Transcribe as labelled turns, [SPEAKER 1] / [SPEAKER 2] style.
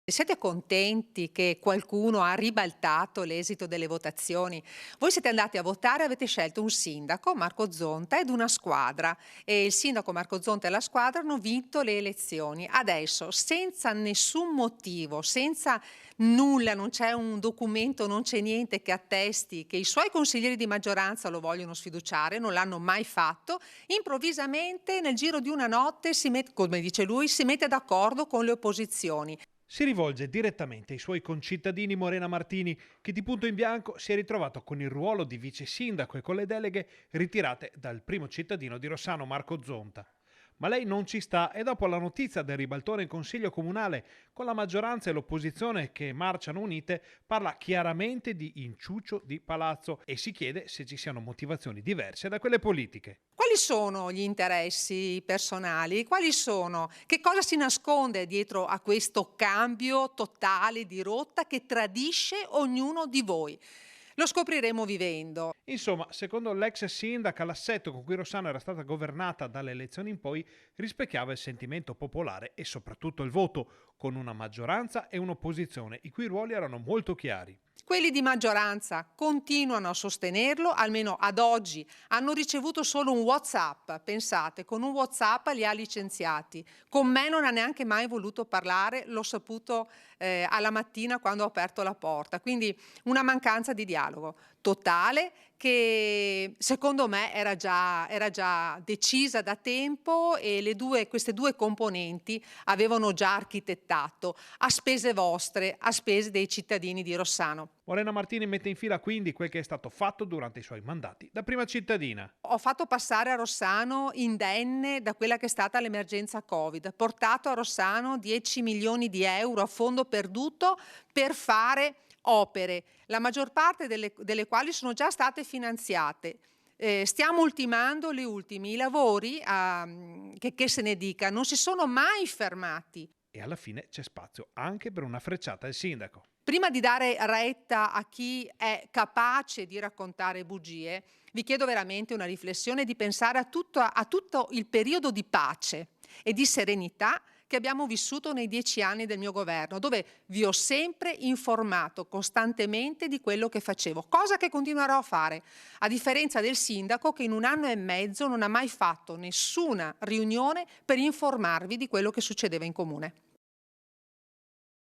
[SPEAKER 1] Siete contenti che qualcuno ha ribaltato l'esito delle votazioni? Voi siete andati a votare, avete scelto un sindaco, Marco Zonta, ed una squadra. E il sindaco Marco Zonta e la squadra hanno vinto le elezioni. Adesso, senza nessun motivo, senza nulla, non c'è un documento, non c'è niente che attesti che i suoi consiglieri di maggioranza lo vogliono sfiduciare, non l'hanno mai fatto, improvvisamente nel giro di una notte, come dice lui, si mette d'accordo con le opposizioni.
[SPEAKER 2] Si rivolge direttamente ai suoi concittadini Morena Martini, che di punto in bianco si è ritrovato con il ruolo di vice sindaco e con le deleghe ritirate dal primo cittadino di Rossano, Marco Zonta. Ma lei non ci sta e dopo la notizia del ribaltone in consiglio comunale, con la maggioranza e l'opposizione che marciano unite, parla chiaramente di inciucio di palazzo e si chiede se ci siano motivazioni diverse da quelle politiche.
[SPEAKER 1] Quali sono gli interessi personali? Quali sono? Che cosa si nasconde dietro a questo cambio totale di rotta che tradisce ognuno di voi? Lo scopriremo vivendo.
[SPEAKER 2] Insomma, secondo l'ex sindaca, l'assetto con cui Rossano era stata governata dalle elezioni in poi rispecchiava il sentimento popolare e soprattutto il voto, con una maggioranza e un'opposizione, i cui ruoli erano molto chiari.
[SPEAKER 1] Quelli di maggioranza continuano a sostenerlo, almeno ad oggi hanno ricevuto solo un WhatsApp, pensate, con un WhatsApp li ha licenziati. Con me non ha neanche mai voluto parlare, l'ho saputo alla mattina quando ho aperto la porta. Quindi una mancanza di dialogo totale che secondo me era già decisa da tempo e queste due componenti avevano già architettato a spese vostre, a spese dei cittadini di Rossano.
[SPEAKER 2] Morena Martini mette in fila quindi quel che è stato fatto durante i suoi mandati da prima cittadina.
[SPEAKER 1] Ho fatto passare a Rossano indenne da quella che è stata l'emergenza Covid, portato a Rossano 10 milioni di euro a fondo perduto per fare opere, la maggior parte delle quali sono già state finanziate. Stiamo ultimando gli ultimi, i lavori, che se ne dica, non si sono mai fermati.
[SPEAKER 2] E alla fine c'è spazio anche per una frecciata al sindaco.
[SPEAKER 1] Prima di dare retta a chi è capace di raccontare bugie, vi chiedo veramente una riflessione di pensare a tutto il periodo di pace e di serenità che abbiamo vissuto nei 10 anni del mio governo, dove vi ho sempre informato costantemente di quello che facevo, cosa che continuerò a fare, a differenza del sindaco che in un anno e mezzo non ha mai fatto nessuna riunione per informarvi di quello che succedeva in comune.